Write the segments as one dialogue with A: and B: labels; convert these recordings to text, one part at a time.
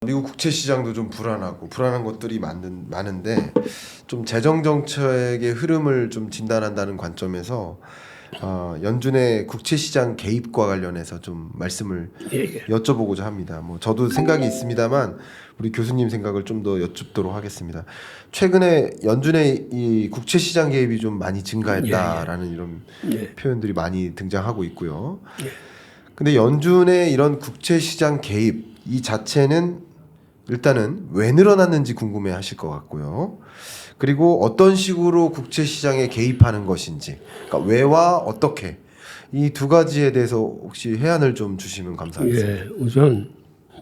A: 미국 국채 시장도 좀 불안한 것들이 많은데 좀 재정 정책의 흐름을 좀 진단한다는 관점에서 연준의 국채 시장 개입과 관련해서 좀 말씀을 여쭤보고자 합니다. 뭐 저도 생각이 있습니다만 우리 교수님 생각을 좀 더 여쭙도록 하겠습니다. 최근에 연준의 이 국채 시장 개입이 좀 많이 증가했다라는 이런 표현들이 많이 등장하고 있고요. 근데 연준의 이런 국채 시장 개입 이 자체는 일단은 왜 늘어났는지 궁금해 하실 것 같고요. 그리고 어떤 식으로 국채 시장에 개입하는 것인지, 그러니까 왜와 어떻게 이 두 가지에 대해서 혹시 해안을 좀 주시면 감사하겠습니다.
B: 우선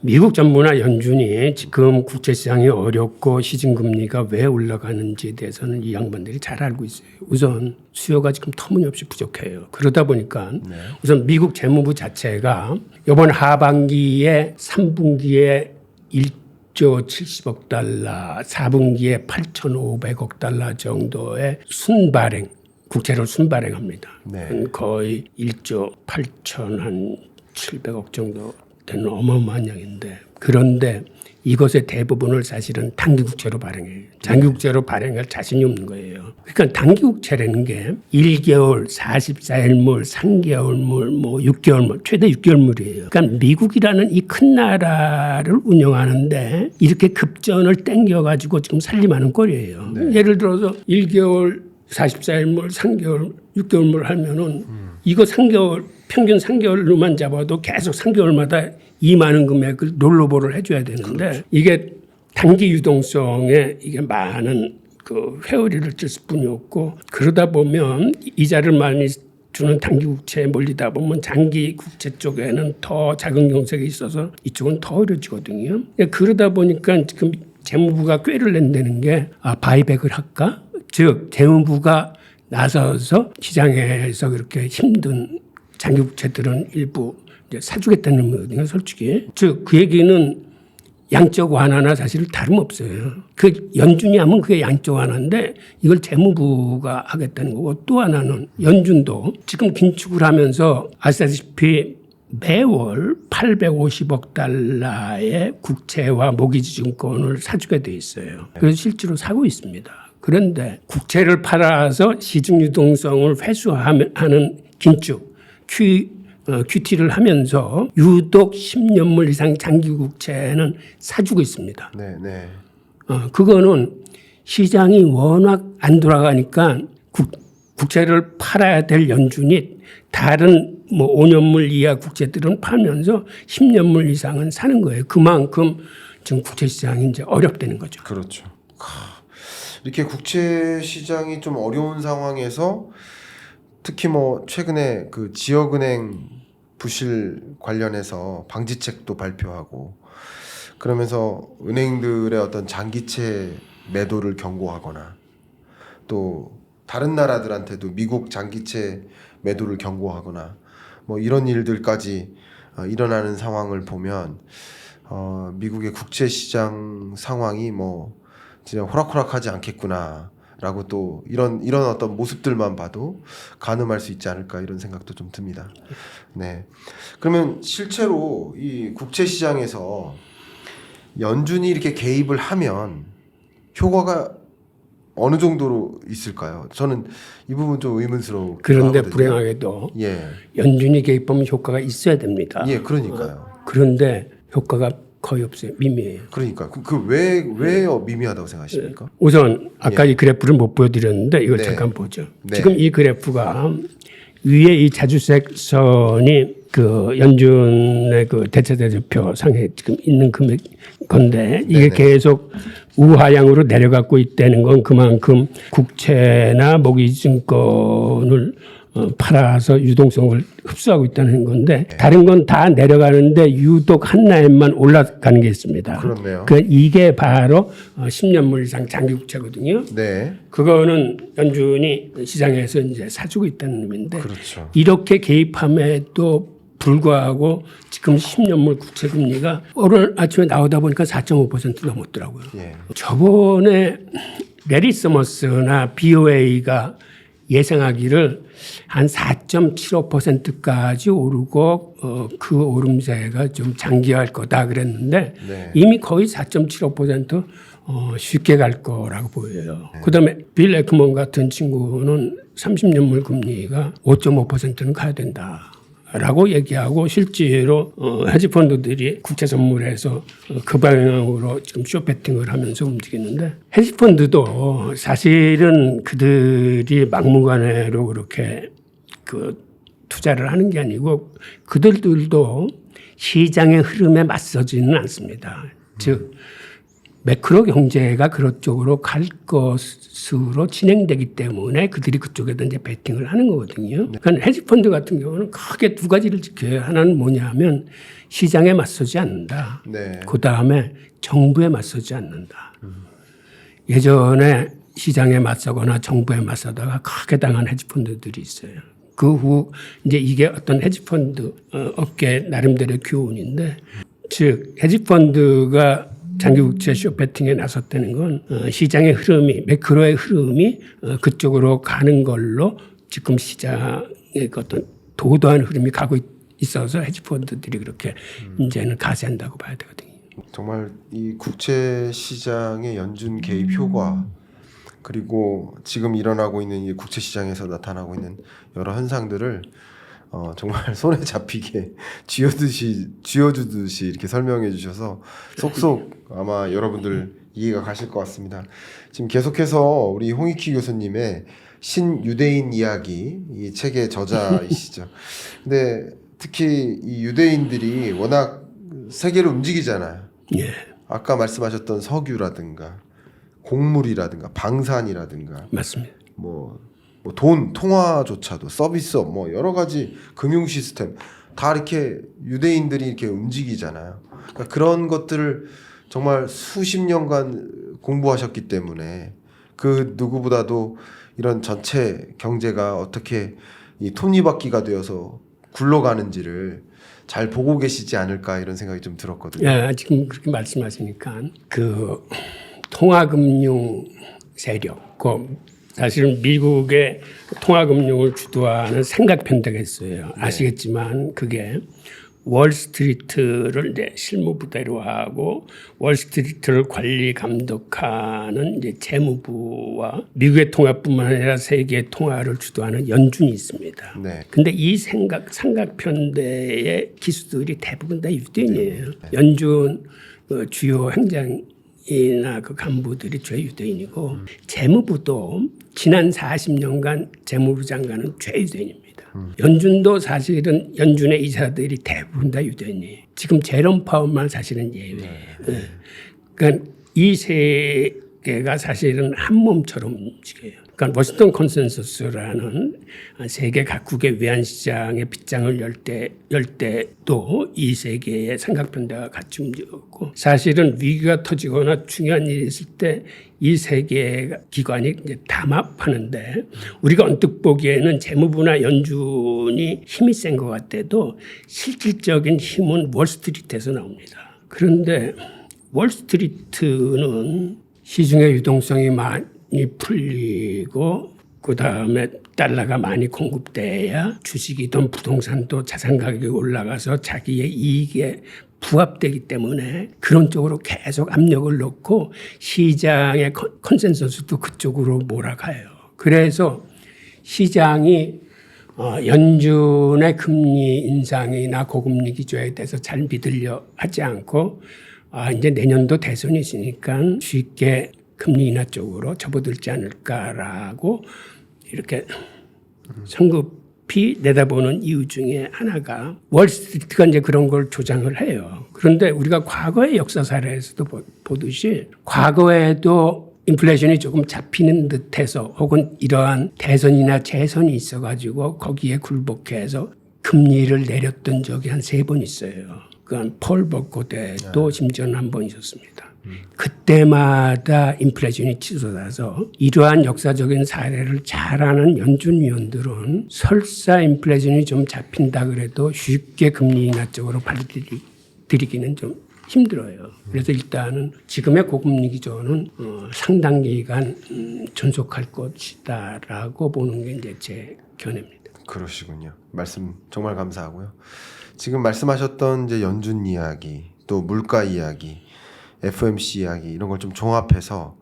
B: 미국 정부나 연준이 지금 국채 시장이 어렵고 시중금리가 왜 올라가는지에 대해서는 이 양반들이 잘 알고 있어요. 우선 수요가 지금 터무니없이 부족해요. 그러다 보니까 우선 미국 재무부 자체가 이번 하반기에 3분기에 1조 70억 달러, 4분기에 8,500억 달러 정도의 순발행, 국채를 순발행합니다. 거의 1조 8,700억 정도 되는 어마어마한 양인데, 그런데 이것의 대부분을 사실은 단기국채로 발행해요. 장기국채로 발행할 자신이 없는 거예요. 그러니까 단기국채라는 게 1개월, 44일물, 3개월물, 뭐 6개월물, 최대 6개월물이에요. 그러니까 미국이라는 이 큰 나라를 운영하는데 이렇게 급전을 땡겨가지고 지금 살림하는 꼴이에요. 예를 들어서 1개월, 44일물, 3개월, 6개월물 하면은 이거 3개월, 평균 3개월로만 잡아도 계속 3개월마다 이 많은 금액을 롤로버를 해줘야 되는데 이게 단기 유동성에 이게 많은 그 회오리를 찔 뿐이 없고, 그러다 보면 이자를 많이 주는 단기 국채에 몰리다 보면 장기 국채 쪽에는 더 작은 경색이 있어서 이쪽은 더 어려지거든요. 그러다 보니까 지금 재무부가 꾀를 낸다는 게 바이백을 할까? 즉 재무부가 나서서 시장에서 그렇게 힘든 장기 국채들은 일부 이제 사주겠다는 거거든요, 솔직히. 즉 그 얘기는 양적 완화나 사실 다름없어요. 그 연준이 하면 그게 양적 완화인데 이걸 재무부가 하겠다는 거고, 또 하나는 연준도 지금 긴축을 하면서 아시다시피 매월 850억 달러의 국채와 모기지 증권을 사주게 돼 있어요. 그래서 실제로 사고 있습니다. 그런데 국채를 팔아서 시중 유동성을 회수하는 긴축, QT를 하면서 유독 10년물 이상 장기 국채는 사주고 있습니다. 그거는 시장이 워낙 안 돌아가니까 국채를 팔아야 될 연준이 다른 뭐 5년물 이하 국채들은 팔면서 10년물 이상은 사는 거예요. 그만큼 지금 국채 시장이 이제 어렵다는 거죠.
A: 그렇죠. 이렇게 국채 시장이 좀 어려운 상황에서 특히 뭐 최근에 그 지역은행 부실 관련해서 방지책도 발표하고 그러면서 은행들의 어떤 장기채 매도를 경고하거나 또 다른 나라들한테도 미국 장기채 매도를 경고하거나 뭐 이런 일들까지 일어나는 상황을 보면 미국의 국채 시장 상황이 뭐 진짜 호락호락하지 않겠구나. 라고 또 이런 어떤 모습들만 봐도 가늠할 수 있지 않을까 이런 생각도 좀 듭니다. 그러면 실제로 이 국채 시장에서 연준이 이렇게 개입을 하면 효과가 어느 정도로 있을까요? 저는 이 부분 좀 의문스러워.
B: 그런데 불행하게도 연준이 개입하면 효과가 있어야 됩니다.
A: 그러니까요.
B: 그런데 효과가 거의 없어요. 미미해요.
A: 그러니까 왜 미미하다고 생각하십니까?
B: 우선 아까 이 그래프를 못 보여드렸는데 이걸 잠깐 보죠. 지금 이 그래프가 위에 이 자주색 선이 그 연준의 그 대체대조표 상에 지금 있는 금액 건데 이게 계속 우하향으로 내려가고 있다는 건 그만큼 국채나 모기증권을 팔아서 유동성을 흡수하고 있다는 건데 다른 건 다 내려가는데 유독 한 라인만 올라가는 게 있습니다.
A: 그렇네요.
B: 이게 바로 10년물 이상 장기국채거든요. 그거는 연준이 시장에서 이제 사주고 있다는 의미인데 이렇게 개입함에도 불구하고 지금 10년물 국채 금리가 오늘 아침에 나오다 보니까 4.5% 넘었더라고요. 저번에 레리 서머스나 BOA가 예상하기를 한 4.75%까지 오르고 그 오름세가 좀 장기화할 거다 그랬는데
A: 네.
B: 이미 거의 4.75% 쉽게 갈 거라고 보여요. 그다음에 빌 에크먼 같은 친구는 30년물 금리가 5.5%는 가야 된다라고 얘기하고 실제로 헤지펀드들이 국채 선물에서 그 방향으로 지금 숏배팅을 하면서 움직이는데 헤지펀드도 사실은 그들이 막무가내로 그렇게 그 투자를 하는 게 아니고 그들도 시장의 흐름에 맞서지는 않습니다. 즉 매크로 경제가 그런 쪽으로 갈 것으로 진행되기 때문에 그들이 그쪽에다 이제 베팅을 하는 거거든요. 그러니까 헤지펀드 같은 경우는 크게 두 가지를 지켜요. 하나는 뭐냐면 시장에 맞서지 않는다.
A: 네.
B: 그 다음에 정부에 맞서지 않는다. 예전에 시장에 맞서거나 정부에 맞서다가 크게 당한 헤지펀드들이 있어요. 그 후 이제 이게 어떤 헤지펀드 업계 나름대로의 교훈인데, 즉 헤지펀드가 장기국채 숏배팅에 나섰다는 건 시장의 흐름이 매크로의 흐름이 그쪽으로 가는 걸로 지금 시장의 어떤 도도한 흐름이 가고 있어서 헤지펀드들이 그렇게 이제는 가세한다고 봐야 되거든요.
A: 정말 이 국채 시장의 연준 개입 효과 그리고 지금 일어나고 있는 이 국채 시장에서 나타나고 있는 여러 현상들을 정말 손에 잡히게 쥐어주듯이 이렇게 설명해 주셔서 속속 아마 여러분들 이해가 가실 것 같습니다. 지금 계속해서 우리 홍익희 교수님의 신유대인 이야기 이 책의 저자이시죠. 근데 특히 이 유대인들이 워낙 세계를 움직이잖아요.
B: 예.
A: 아까 말씀하셨던 석유라든가 곡물이라든가 방산이라든가
B: 맞습니다.
A: 돈 통화조차도 서비스업 여러 가지 금융 시스템 다 이렇게 유대인들이 이렇게 움직이잖아요. 그러니까 그런 것들을 정말 수십 년간 공부하셨기 때문에 그 누구보다도 이런 전체 경제가 어떻게 이 톱니바퀴가 되어서 굴러가는지를 잘 보고 계시지 않을까 이런 생각이 좀 들었거든요.
B: 예, 지금 그렇게 말씀하시니까 그 통화금융 세력, 사실은 미국의 통화금융을 주도하는 삼각편대가 있어요. 아시겠지만 그게 월스트리트를 이제 실무부대로 하고 월스트리트를 관리 감독하는 이제 재무부와 미국의 통화뿐만 아니라 세계의 통화를 주도하는 연준이 있습니다.
A: 네.
B: 근데 이 삼각편대의 기수들이 대부분 다 유대인이에요. 연준 주요 행장이나 그 간부들이 최유대인이고 재무부도 지난 40년간 재무부 장관은 최유대인입니다. 연준도 사실은 연준의 이사들이 대부분 다 유대인이에요. 지금 제롬 파월만 사실은 예외예요. 그러니까 이 세계가 사실은 한 몸처럼 움직여요. 그러니까 워싱턴 컨센서스라는 세계 각국의 외환시장의 빗장을 열 때도 이 세계의 삼각편대가 같이 움직였고 사실은 위기가 터지거나 중요한 일이 있을 때 이 세계 기관이 이제 담합하는데 우리가 언뜻 보기에는 재무부나 연준이 힘이 센 것 같아도 실질적인 힘은 월스트리트에서 나옵니다. 그런데 월스트리트는 시중의 유동성이 많이 풀리고 그다음에 달러가 많이 공급돼야 주식이든 부동산도 자산 가격이 올라가서 자기의 이익에 부합되기 때문에 그런 쪽으로 계속 압력을 넣고 시장의 컨센서스도 그쪽으로 몰아가요. 그래서 시장이 연준의 금리 인상이나 고금리 기조에 대해서 잘 믿으려 하지 않고 이제 내년도 대선이 있으니까 쉽게 금리 인하 쪽으로 접어들지 않을까라고 이렇게 성급히 내다보는 이유 중에 하나가 월스트리트가 이제 그런 걸 조장을 해요. 그런데 우리가 과거의 역사 사례에서도 보듯이 과거에도 인플레이션이 조금 잡히는 듯해서 혹은 이러한 대선이나 재선이 있어가지고 거기에 굴복해서 금리를 내렸던 적이 한 3번 있어요. 그건 폴 버커 때도 심지어는 한 번 있었습니다. 그때마다 인플레이션이 치솟아서 이러한 역사적인 사례를 잘 아는 연준 위원들은 설사 인플레이션이 좀 잡힌다 그래도 쉽게 금리 인하 쪽으로 발들이기는 좀 힘들어요. 그래서 일단은 지금의 고금리 기조는 상당 기간 존속할 것이다라고 보는 게 이제 제 견해입니다.
A: 그러시군요. 말씀 정말 감사하고요. 지금 말씀하셨던 이제 연준 이야기, 또 물가 이야기, FOMC 이야기 이런 걸 좀 종합해서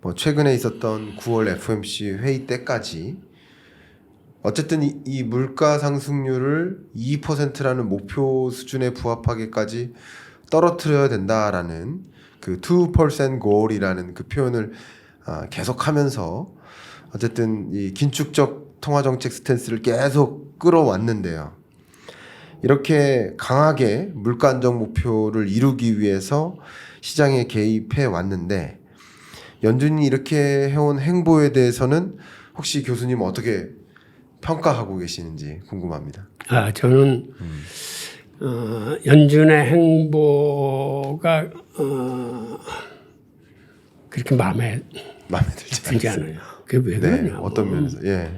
A: 뭐 최근에 있었던 9월 FOMC 회의 때까지 어쨌든 이 물가 상승률을 2%라는 목표 수준에 부합하게까지 떨어뜨려야 된다라는 그 2% goal이라는 그 표현을 계속하면서 어쨌든 이 긴축적 통화 정책 스탠스를 계속 끌어왔는데요. 이렇게 강하게 물가 안정 목표를 이루기 위해서 시장에 개입해 왔는데 연준이 이렇게 해온 행보에 대해서는 혹시 교수님 어떻게 평가하고 계시는지 궁금합니다.
B: 저는 연준의 행보가 그렇게 마음에 들지 않아요. 그게 왜 그러냐?
A: 네, 어떤 면에서? 예.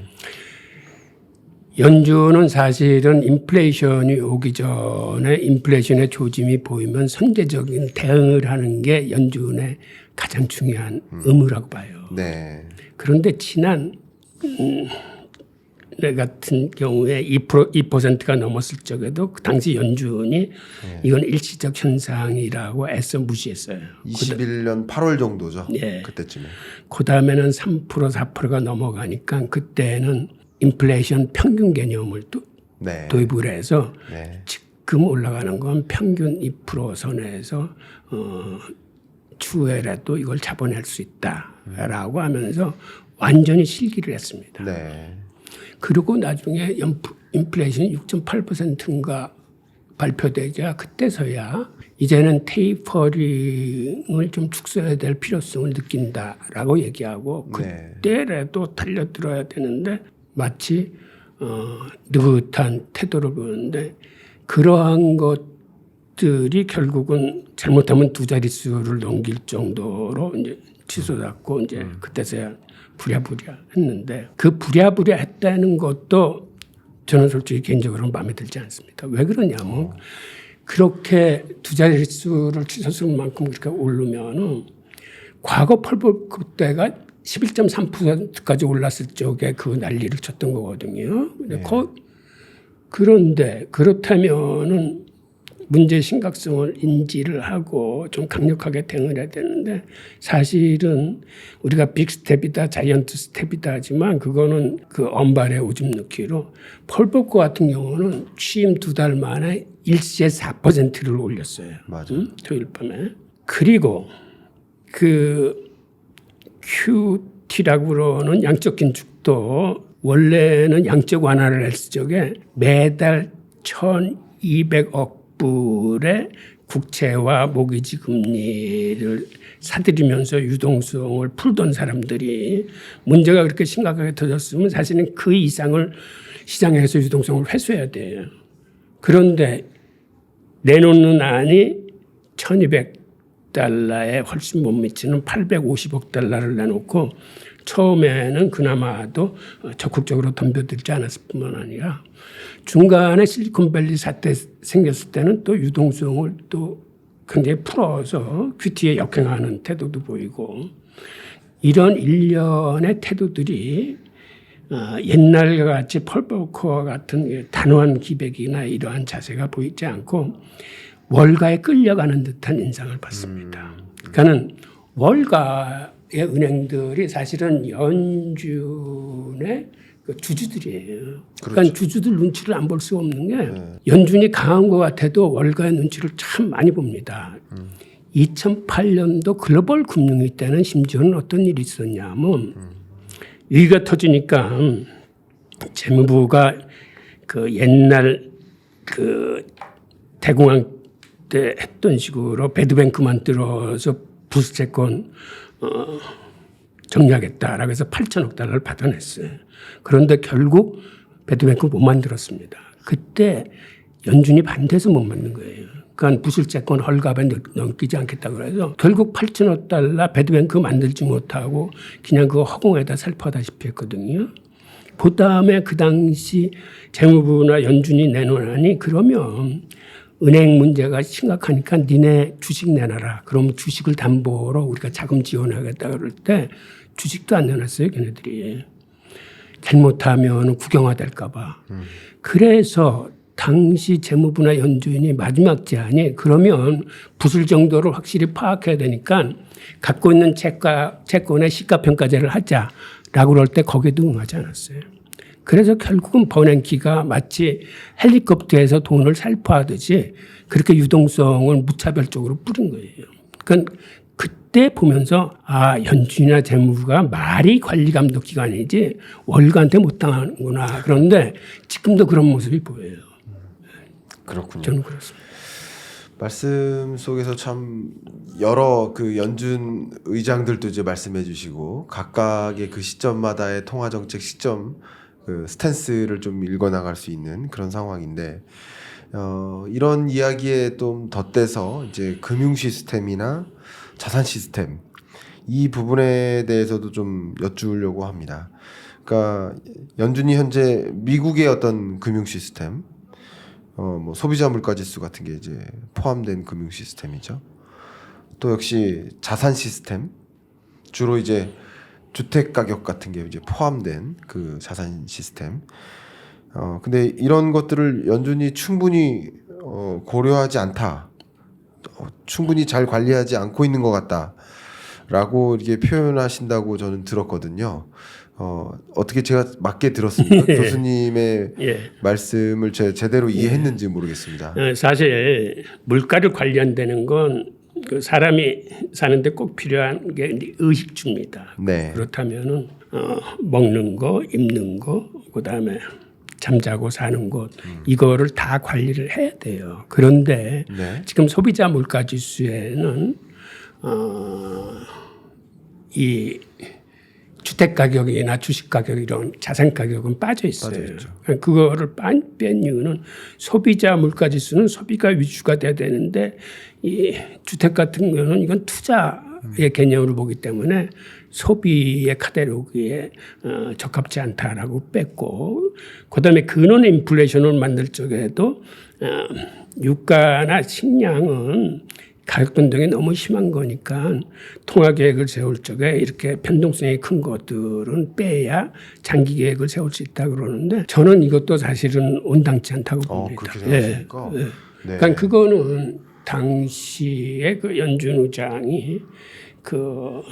B: 연준은 사실은 인플레이션이 오기 전에 인플레이션의 조짐이 보이면 선제적인 대응을 하는 게 연준의 가장 중요한 의무라고 봐요.
A: 네.
B: 그런데 지난 내 같은 경우에 2%가 넘었을 적에도 그 당시 연준이 이건 일시적 현상이라고 애써 무시했어요.
A: 21년 8월 정도죠.
B: 네.
A: 그때쯤에.
B: 그 다음에는 3%, 4%가 넘어가니까 그때는 인플레이션 평균 개념을
A: 네.
B: 도입을 해서
A: 네.
B: 지금 올라가는 건 평균 2% 선에서 추후에라도 이걸 잡아낼 수 있다라고 하면서 완전히 실기를 했습니다.
A: 네.
B: 그리고 나중에 인플레이션이 6.8%인가 발표되자 그때서야 이제는 테이퍼링을 좀 축소해야 될 필요성을 느낀다라고 얘기하고 그때라도 달려들어야 되는데 마치 느긋한 태도를 보는데 그러한 것들이 결국은 잘못하면 두 자릿수를 넘길 정도로 이제 치솟았고 이제 그때서야 부랴부랴 했는데 그 부랴부랴 했다는 것도 저는 솔직히 개인적으로는 마음에 들지 않습니다. 왜 그러냐면 그렇게 두 자릿수를 치솟을 만큼 그렇게 오르면은 과거 펄벌 때가 11.3%까지 올랐을 적에 그 난리를 쳤던 거거든요. 근데 그런데 그렇다면은 문제의 심각성을 인지를 하고 좀 강력하게 대응을 해야 되는데 사실은 우리가 빅 스텝이다 자이언트 스텝이다 하지만 그거는 그 언발의 오줌 넣기로 펄버코 같은 경우는 취임 2달 만에 일시에 4%를 올렸어요.
A: 맞아요.
B: 토요일 밤에. 그리고 그 QT라고 그러는 양적 긴축도 원래는 양적 완화를 했을 적에 매달 1,200억 불의 국채와 모기지 금리를 사들이면서 유동성을 풀던 사람들이 문제가 그렇게 심각하게 터졌으면 사실은 그 이상을 시장에서 유동성을 회수해야 돼요. 그런데 내놓는 안이 1,200달러에 훨씬 못 미치는 850억 달러를 내놓고 처음에는 그나마도 적극적으로 덤벼들지 않았을 뿐만 아니라 중간에 실리콘밸리 사태 생겼을 때는 또 유동성을 또 굉장히 풀어서 QT에 역행하는 태도도 보이고 이런 일련의 태도들이 옛날과 같이 펄버커와 같은 단호한 기백이나 이러한 자세가 보이지 않고 월가에 끌려가는 듯한 인상을 받습니다. 그러니까는 월가의 은행들이 사실은 연준의 그 주주들이에요. 그러니까
A: 그렇죠.
B: 주주들 눈치를 안 볼 수 없는 게 연준이 강한 것 같아도 월가의 눈치를 참 많이 봅니다. 2008년도 글로벌 금융위 때는 심지어는 어떤 일이 있었냐면 위기가 터지니까 재무부가 그 옛날 그 대공황 때 했던 식으로 배드뱅크 만들어서 부수채권 정리하겠다라고 해서 8천억 달러를 받아냈어요. 그런데 결국 배드뱅크 못 만들었습니다. 그때 연준이 반대해서 못 만든 거예요. 그러니까 부실채권 헐갑에 넘기지 않겠다 그래서 결국 8천억 달러 배드뱅크 만들지 못하고 그냥 그 허공에다 살포하다시피 했거든요. 그다음에 그 당시 재무부나 연준이 내놓으니 그러면 은행 문제가 심각하니까 니네 주식 내놔라. 그럼 주식을 담보로 우리가 자금 지원하겠다 그럴 때 주식도 안 내놨어요, 걔네들이. 잘못하면 국영화될까 봐. 그래서 당시 재무부나 연준이 마지막 제안이 그러면 부술 정도를 확실히 파악해야 되니까 갖고 있는 채권의 시가평가제를 하자라고 그럴 때 거기에도 응하지 않았어요. 그래서 결국은 버냉키가 마치 헬리콥터에서 돈을 살포하듯이 그렇게 유동성을 무차별적으로 뿌린 거예요. 그러니까 그때 보면서 연준이나 재무부가 말이 관리감독 기관이지 월가한테 못 당하는구나. 그런데 지금도 그런 모습이 보여요.
A: 그렇군요.
B: 저는 그렇습니다.
A: 말씀 속에서 참 여러 그 연준 의장들도 이제 말씀해 주시고 각각의 그 시점마다의 통화 정책 시점 그 스탠스를 좀 읽어 나갈 수 있는 그런 상황인데 이런 이야기에 좀 덧대서 이제 금융 시스템이나 자산 시스템 이 부분에 대해서도 좀 여쭈려고 합니다. 그러니까 연준이 현재 미국의 어떤 금융 시스템 뭐 소비자 물가 지수 같은 게 이제 포함된 금융 시스템이죠. 또 역시 자산 시스템 주로 이제 주택 가격 같은 게 이제 포함된 그 자산 시스템. 근데 이런 것들을 연준이 충분히 고려하지 않다. 충분히 잘 관리하지 않고 있는 것 같다라고 이렇게 표현하신다고 저는 들었거든요. 어떻게 제가 맞게 들었습니까? 교수님의 말씀을 제대로 이해했는지 모르겠습니다.
B: 사실 물가를 관리한다는 건 그 사람이 사는데 꼭 필요한 게 의식주입니다.
A: 네.
B: 그렇다면은 먹는 거, 입는 거, 그다음에 잠자고 사는 것 이거를 다 관리를 해야 돼요. 그런데
A: 네.
B: 지금 소비자 물가 지수에는 이 주택 가격이나 주식 가격 이런 자산 가격은 빠져 있어요. 그거를 뺀 이유는 소비자 물가 지수는 소비가 위주가 돼야 되는데 이 주택 같은 경우는 이건 투자의 개념으로 보기 때문에 소비의 카테고리에 적합지 않다라고 뺐고 그다음에 근원 인플레이션을 만들 적에도 유가나 식량은 가격 변동이 너무 심한 거니까 통화 계획을 세울 적에 이렇게 변동성이 큰 것들은 빼야 장기 계획을 세울 수 있다 그러는데 저는 이것도 사실은 온당치 않다고 봅니다.
A: 그렇게 생각하십니까?
B: 네.
A: 네.
B: 그러니까 그거는 당시에 그 연준 의장이 그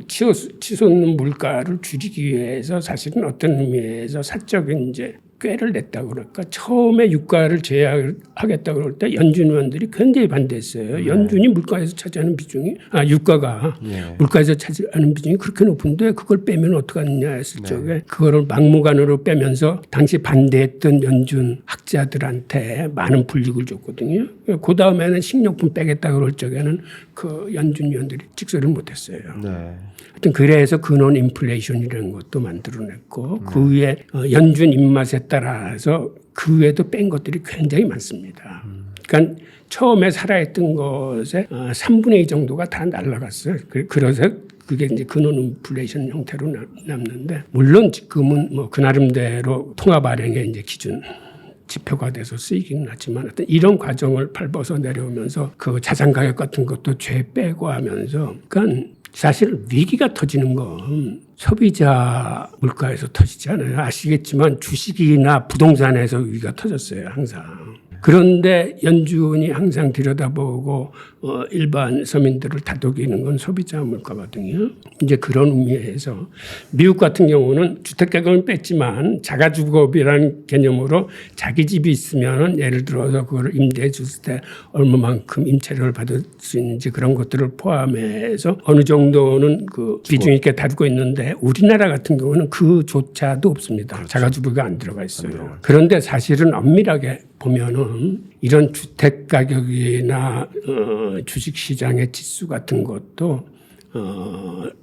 B: 치솟는 물가를 줄이기 위해서 사실은 어떤 의미에서 사적인 이제 꾀를 냈다고 그럴까. 처음에 유가를 제약하겠다고 그럴 때 연준 의원들이 굉장히 반대했어요. 연준이 물가에서 차지하는 비중이 유가가 물가에서 차지하는 비중이 그렇게 높은데 그걸 빼면 어떡하느냐 했을 적에 그거를 막무가내로 빼면서 당시 반대했던 연준 학자들한테 많은 불이익을 줬거든요. 그 다음에는 식료품 빼겠다 그럴 적에는 그 연준 의원들이 찍소리를 못했어요.
A: 네.
B: 하여튼 그래서 근원 인플레이션이라는 것도 만들어냈고 그 위에 연준 입맛에 따라서 그 외에도 뺀 것들이 굉장히 많습니다. 그러니까 처음에 살아있던 것의 3분의 2 정도가 다 날아갔어요. 그래서 그게 이제 근원 인플레이션 형태로 남는데 물론 지금은 뭐 그 나름대로 통화 발행의 이제 기준 지표가 돼서 쓰이긴 하지만 어떤 이런 과정을 밟아서 내려오면서 그 자산 가격 같은 것도 죄 빼고 하면서 그러니까 사실 위기가 터지는 건 소비자 물가에서 터지지 않아요. 아시겠지만 주식이나 부동산에서 위기가 터졌어요. 항상. 그런데 연준이 항상 들여다보고 일반 서민들을 다독이는 건 소비자 물가거든요. 이제 그런 의미에서 미국 같은 경우는 주택가격은 뺐지만 자가주거비라는 개념으로 자기 집이 있으면은 예를 들어서 그걸 임대해 줬을 때 얼마만큼 임차료를 받을 수 있는지 그런 것들을 포함해서 어느 정도는 그 비중 있게 다루고 있는데 우리나라 같은 경우는 그조차도 없습니다. 그렇죠. 자가주거비가 안 들어가 있어요. 그런데 사실은 엄밀하게 보면은 이런 주택 가격이나 주식 시장의 지수 같은 것도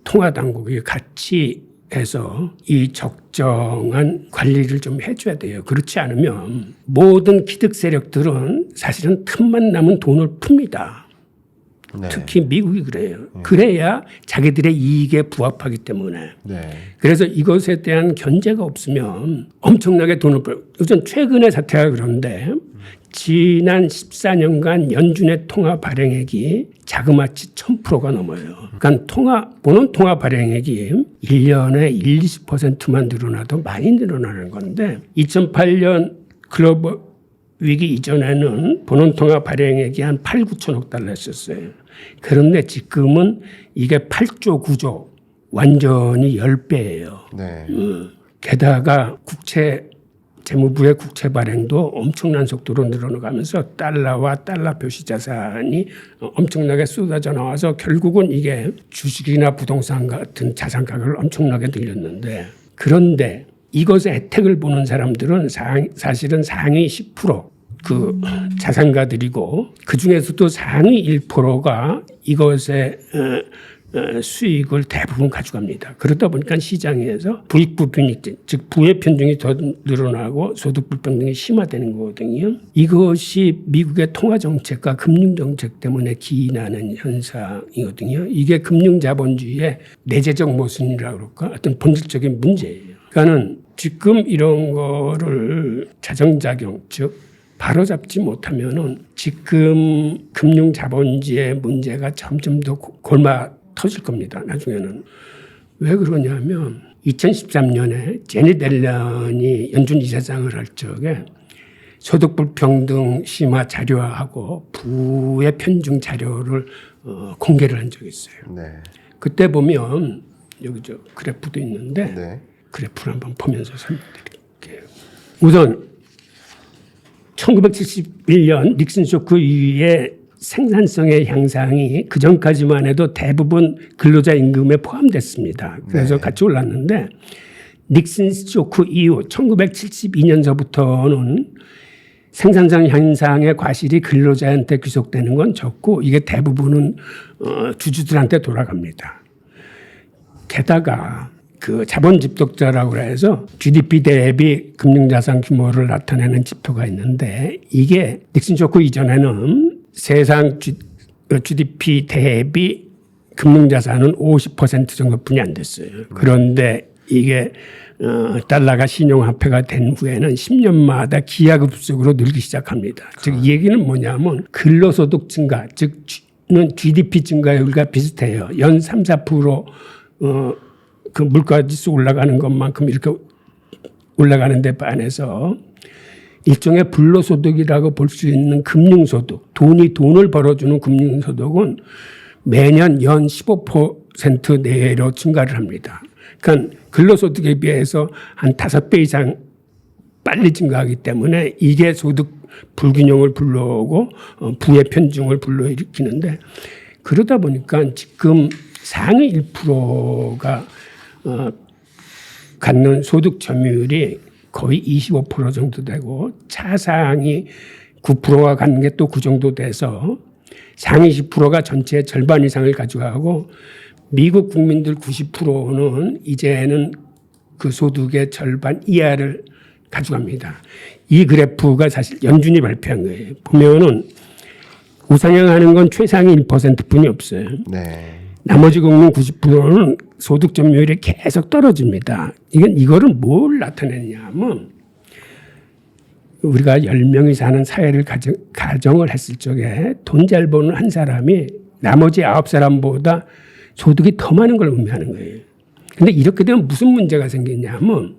B: 통화 당국이 같이 해서 이 적정한 관리를 좀 해줘야 돼요. 그렇지 않으면 모든 기득 세력들은 사실은 틈만 나면 돈을 풉니다.
A: 네.
B: 특히 미국이 그래요. 그래야 자기들의 이익에 부합하기 때문에.
A: 네.
B: 그래서 이것에 대한 견제가 없으면 엄청나게 돈을 벌. 우선 최근의 사태가 그런데 지난 14년간 연준의 통화 발행액이 자그마치 1000%가 넘어요. 그러니까 본원 통화 발행액이 1년에 20%만 늘어나도 많이 늘어나는 건데 2008년 글로벌 위기 이전에는 본원 통화 발행액이 한 8, 9천억 달러였었어요. 그런데 지금은 이게 8조, 9조 완전히 10배예요.
A: 네.
B: 게다가 재무부의 국채 발행도 엄청난 속도로 늘어나가면서 달러와 달러 표시 자산이 엄청나게 쏟아져 나와서 결국은 이게 주식이나 부동산 같은 자산 가격을 엄청나게 늘렸는데 그런데 이것의 혜택을 보는 사람들은 사실은 상위 10% 그 자산가들이고 그 중에서도 상위 1%가 이것의 수익을 대부분 가져갑니다. 그러다 보니까 시장에서 부익부 빈익진, 즉 부의 편중이 더 늘어나고 소득 불평등이 심화되는 거거든요. 이것이 미국의 통화 정책과 금융 정책 때문에 기인하는 현상이거든요. 이게 금융 자본주의의 내재적 모순이라고 그럴까? 어떤 본질적인 문제예요. 그러니까는 지금 이런 거를 자정작용, 즉 바로잡지 못하면은 지금 금융 자본주의의 문제가 점점 더 골마 터질 겁니다. 나중에는. 왜 그러냐면 2013년에 제니 델런이 연준 이사장을 할 적에 소득 불평등 심화 자료하고 부의 편중 자료를 공개를 한 적이 있어요.
A: 네. 그때
B: 그때 보면 여기 저 그래프도 있는데
A: 네.
B: 그래프를 한번 보면서 설명드릴게요. 우선 1971년 닉슨 쇼크 이후에 생산성의 향상이 그전까지만 해도 대부분 근로자 임금에 포함됐습니다. 그래서
A: 네.
B: 같이 올랐는데 닉슨 쇼크 이후 1972년서부터는 생산성 향상의 과실이 근로자한테 귀속되는 건 적고 이게 대부분은 주주들한테 돌아갑니다. 게다가 그 자본 집독자라고 해서 GDP 대비 금융자산 규모를 나타내는 지표가 있는데 이게 닉슨 쇼크 이전에는 세상 GDP 대비 금융자산은 50% 정도뿐이 안 됐어요. 그런데 이게 달러가 신용화폐가 된 후에는 10년마다 기하급수적으로 늘기 시작합니다. 즉 이 얘기는 뭐냐면 근로소득 증가, 즉는 GDP 증가율과 비슷해요. 연 3, 4% 그 물가지수 올라가는 것만큼 이렇게 올라가는 데 반해서 일종의 불로소득이라고 볼 수 있는 금융소득, 돈을 벌어주는 금융소득은 매년 연 15% 내로 증가를 합니다. 그러니까 근로소득에 비해서 한 5배 이상 빨리 증가하기 때문에 이게 소득 불균형을 불러오고 부의 편중을 불러일으키는데 그러다 보니까 지금 상위 1%가 갖는 소득 점유율이 거의 25% 정도 되고 차상위 9%가 갖는 게 또 그 정도 돼서 상위 10%가 전체의 절반 이상을 가져가고 미국 국민들 90%는 이제는 그 소득의 절반 이하를 가져갑니다. 이 그래프가 사실 연준이 발표한 거예요. 보면은 우상향하는 건 최상위 1%뿐이 없어요.
A: 네.
B: 나머지 국민 90%는 소득 점유율이 계속 떨어집니다. 이거를 뭘 나타내냐 하면 우리가 10명이 사는 사회를 가정을 했을 적에 돈 잘 버는 한 사람이 나머지 9사람보다 소득이 더 많은 걸 의미하는 거예요. 그런데 이렇게 되면 무슨 문제가 생기냐 하면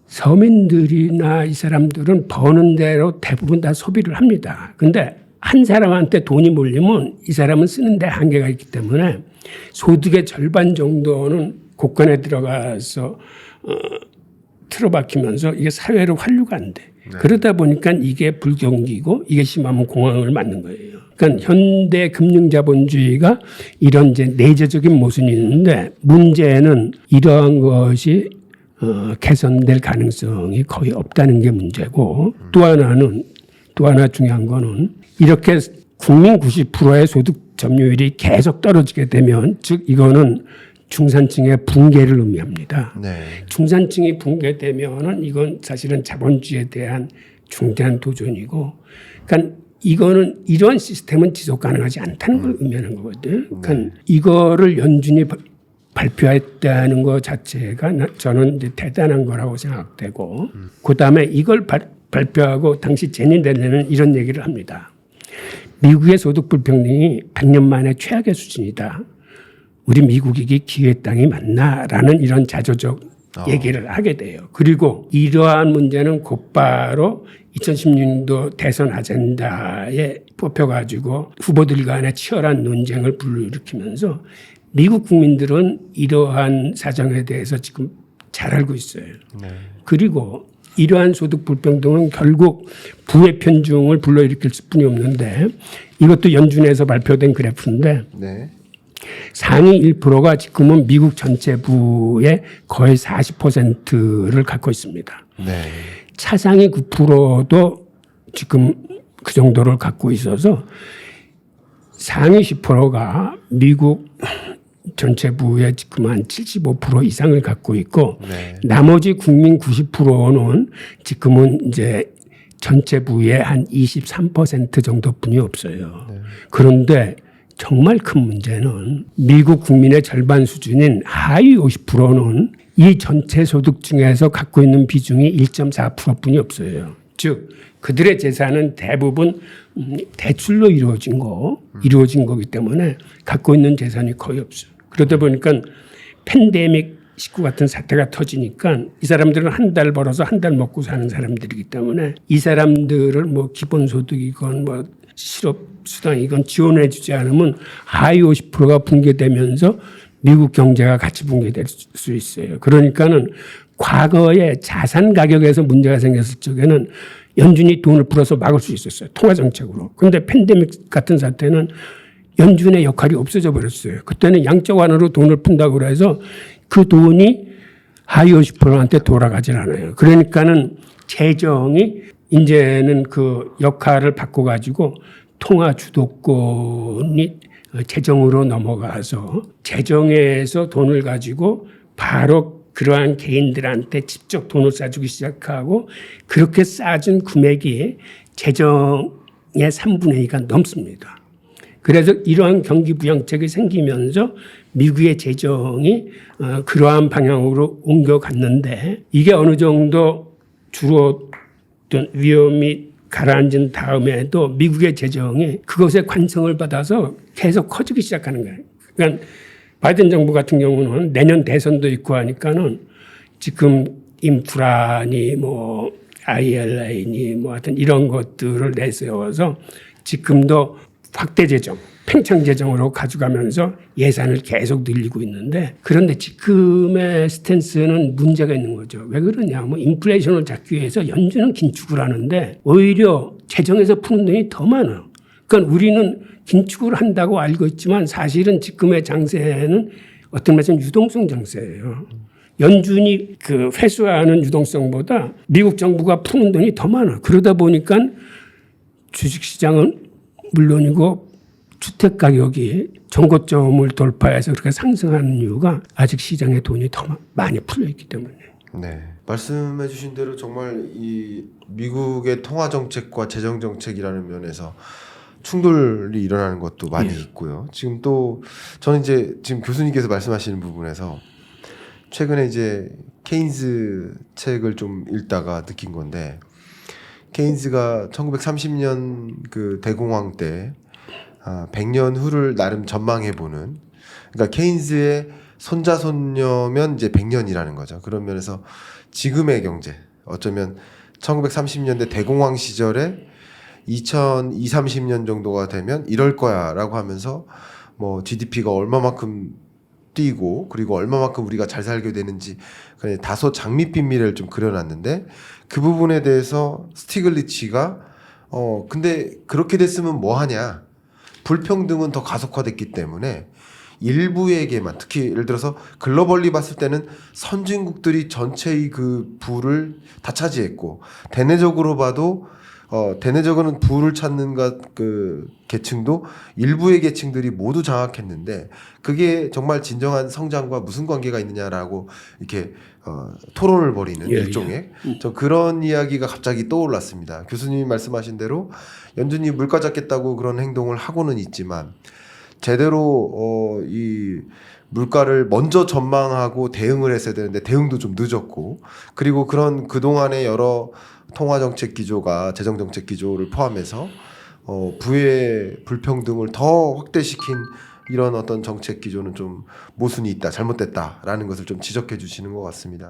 B: 서민들이나 이 사람들은 버는 대로 대부분 다 소비를 합니다. 그런데 한 사람한테 돈이 몰리면 이 사람은 쓰는데 한계가 있기 때문에 소득의 절반 정도는 곳간에 들어가서 틀어박히면서 이게 사회로 환류가 안 돼. 네. 그러다 보니까 이게 불경기고 이게 심하면 공황을 맞는 거예요. 그러니까 현대 금융자본주의가 이런 이제 내재적인 모순이 있는데 문제는 이러한 것이 개선될 가능성이 거의 없다는 게 문제고 또 하나 중요한 거는 이렇게 국민 90%의 소득 점유율이 계속 떨어지게 되면 즉 이거는 중산층의 붕괴를 의미합니다.
A: 네.
B: 중산층이 붕괴되면은 이건 사실은 자본주의에 대한 중대한 도전이고 그러니까 이거는 이러한 시스템은 지속 가능하지 않다는 걸 의미하는 거거든요. 그러니까 이거를 연준이 발표했다는 것 자체가 저는 이제 대단한 거라고 생각되고 그다음에 이걸 발표하고 당시 제니 델런은 이런 얘기를 합니다. 미국의 소득 불평등이 100년 만에 최악의 수준이다. 우리 미국이 기회의 땅이 맞나라는 이런 자조적 얘기를 하게 돼요. 그리고 이러한 문제는 곧바로 2016년도 대선 아젠다에 뽑혀가지고 후보들 간의 치열한 논쟁을 불러일으키면서 미국 국민들은 이러한 사정에 대해서 지금 잘 알고 있어요.
A: 네.
B: 그리고 이러한 소득 불평등은 결국 부의 편중을 불러일으킬 수뿐이 없는데 이것도 연준에서 발표된 그래프인데
A: 네.
B: 상위 1%가 지금은 미국 전체 부의 거의 40%를 갖고 있습니다.
A: 네.
B: 차상위 9%도 지금 그 정도를 갖고 있어서 상위 10%가 미국 전체 부의 지금 한 75% 이상을 갖고 있고
A: 네.
B: 나머지 국민 90%는 지금은 이제 전체 부의 한 23% 정도뿐이 없어요.
A: 네.
B: 그런데 정말 큰 문제는 미국 국민의 절반 수준인 하위 50%는 이 전체 소득 중에서 갖고 있는 비중이 1.4%뿐이 없어요. 즉 그들의 재산은 대부분 대출로 이루어진 거기 때문에 갖고 있는 재산이 거의 없어요. 그러다 보니까 팬데믹 19 같은 사태가 터지니까 이 사람들은 한 달 벌어서 한 달 먹고 사는 사람들이기 때문에 이 사람들을 뭐 기본소득이건 뭐 실업수당이건 지원해주지 않으면 하위 50%가 붕괴되면서 미국 경제가 같이 붕괴될 수 있어요. 그러니까는 과거에 자산 가격에서 문제가 생겼을 적에는 연준이 돈을 풀어서 막을 수 있었어요. 통화정책으로. 그런데 팬데믹 같은 사태는 연준의 역할이 없어져 버렸어요. 그때는 양적 완화로 돈을 푼다고 해서 그 돈이 하위 50%한테 돌아가질 않아요. 그러니까는 재정이 이제는 그 역할을 바꿔가지고 통화 주도권이 재정으로 넘어가서 재정에서 돈을 가지고 바로 그러한 개인들한테 직접 돈을 싸주기 시작하고 그렇게 싸준 금액이 재정의 3분의 2가 넘습니다. 그래서 이러한 경기 부양책이 생기면서 미국의 재정이 그러한 방향으로 옮겨갔는데 이게 어느 정도 줄었던 위험이 가라앉은 다음에도 미국의 재정이 그것에 관성을 받아서 계속 커지기 시작하는 거예요. 그러니까 바이든 정부 같은 경우는 내년 대선도 있고 하니까는 지금 인프라니 뭐 IRA니 뭐 하여튼 이런 것들을 내세워서 지금도 확대 재정, 팽창 재정으로 가져가면서 예산을 계속 늘리고 있는데 그런데 지금의 스탠스는 문제가 있는 거죠. 왜 그러냐? 뭐 인플레이션을 잡기 위해서 연준은 긴축을 하는데 오히려 재정에서 푸는 돈이 더 많아. 그러니까 우리는 긴축을 한다고 알고 있지만 사실은 지금의 장세는 어떤 말씀 유동성 장세예요. 연준이 그 회수하는 유동성보다 미국 정부가 푸는 돈이 더 많아. 그러다 보니까 주식시장은 물론이고 주택 가격이 정고점을 돌파해서 그렇게 상승하는 이유가 아직 시장에 돈이 더 많이 풀려 있기 때문에.
A: 네. 말씀해주신 대로 정말 이 미국의 통화 정책과 재정 정책이라는 면에서 충돌이 일어나는 것도 많이 있고요. 지금 또 저는 이제 지금 교수님께서 말씀하시는 부분에서 최근에 이제 케인즈 책을 좀 읽다가 느낀 건데 케인즈가 1930년 그 대공황 때 100년 후를 나름 전망해보는 그러니까 케인즈의 손자 손녀면 이제 100년이라는 거죠. 그런 면에서 지금의 경제 어쩌면 1930년대 대공황 시절에 2030년 정도가 되면 이럴 거야라고 하면서 뭐 GDP가 얼마만큼 뛰고 그리고 얼마만큼 우리가 잘 살게 되는지 다소 장밋빛 미래를 좀 그려놨는데 그 부분에 대해서 스티글리츠가 근데 그렇게 됐으면 뭐 하냐 불평등은 더 가속화됐기 때문에 일부에게만 특히 예를 들어서 글로벌리 봤을 때는 선진국들이 전체의 그 부를 다 차지했고 대내적으로 봐도 대내적으로는 부를 찾는 그 계층도 일부의 계층들이 모두 장악했는데 그게 정말 진정한 성장과 무슨 관계가 있느냐라고 이렇게 토론을 벌이는 일종의 저 그런 이야기가 갑자기 떠올랐습니다. 교수님이 말씀하신 대로 연준이 물가 잡겠다고 그런 행동을 하고는 있지만 제대로 이 물가를 먼저 전망하고 대응을 했어야 되는데 대응도 좀 늦었고, 그리고 그런 그동안의 여러 통화 정책 기조가 재정 정책 기조를 포함해서 부의 불평등을 더 확대시킨 이런 어떤 정책 기조는 좀 모순이 있다, 잘못됐다라는 것을 좀 지적해 주시는 것 같습니다.